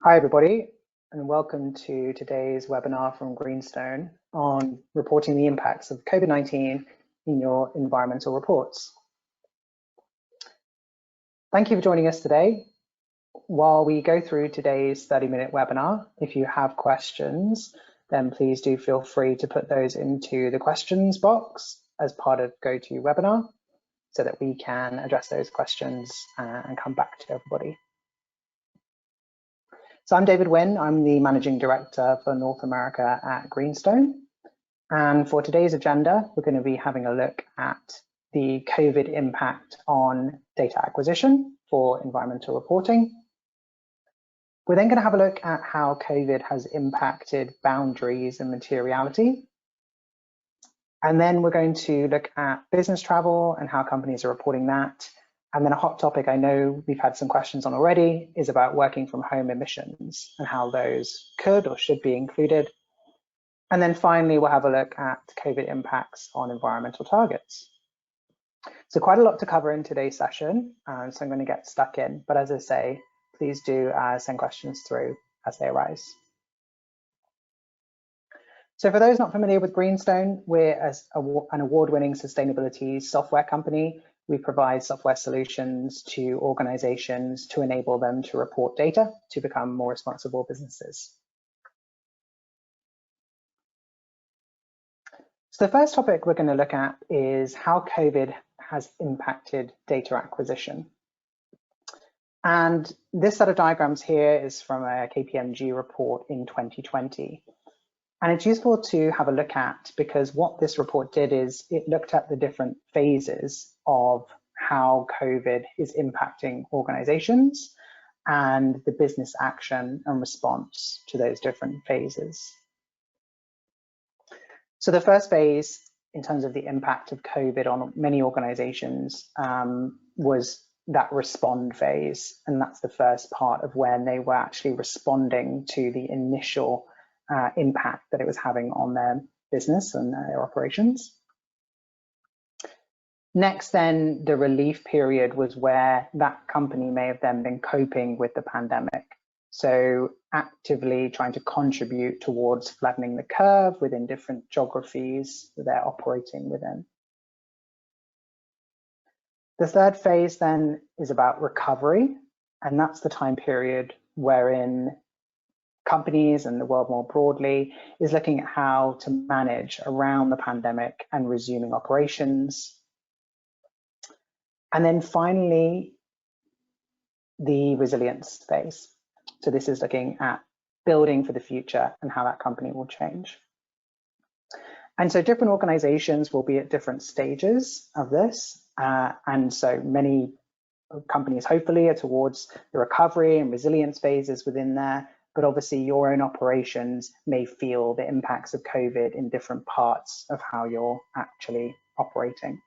Hi, everybody, and welcome to today's webinar from Greenstone on reporting the impacts of COVID-19 in your environmental reports. Thank you for joining us today. While we go through today's 30-minute webinar, if you have questions, then please do feel free to put those into the questions box as part of GoToWebinar so that we can address those questions and come back to everybody. So I'm David Wynn, I'm the Managing Director for North America at Greenstone. And for today's agenda, we're going to be having a look at the COVID impact on data acquisition for environmental reporting. We're then going to have a look at how COVID has impacted boundaries and materiality. And then we're going to look at business travel and how companies are reporting that. And then a hot topic I know we've had some questions on already is about working from home emissions and how those could or should be included. And then finally, we'll have a look at COVID impacts on environmental targets. So quite a lot to cover in today's session, so I'm going to get stuck in. But as I say, please do send questions through as they arise. So for those not familiar with Greenstone, we're an award-winning sustainability software company. We provide software solutions to organizations to enable them to report data to become more responsible businesses. So the first topic we're going to look at is how COVID has impacted data acquisition. And this set of diagrams here is from a KPMG report in 2020. And it's useful to have a look at because what this report did is it looked at the different phases of how COVID is impacting organizations and the business action and response to those different phases. So the first phase in terms of the impact of COVID on many organizations was that respond phase. And that's the first part of when they were actually responding to the initial impact that it was having on their business and their operations. Next, then, the relief period was where that company may have then been coping with the pandemic. So actively trying to contribute towards flattening the curve within different geographies that they're operating within. The third phase then is about recovery, and that's the time period wherein companies and the world more broadly is looking at how to manage around the pandemic and resuming operations. And then finally, the resilience phase. So this is looking at building for the future and how that company will change. And so different organizations will be at different stages of this. And so many companies hopefully are towards the recovery and resilience phases within there. But obviously your own operations may feel the impacts of COVID in different parts of how you're actually operating.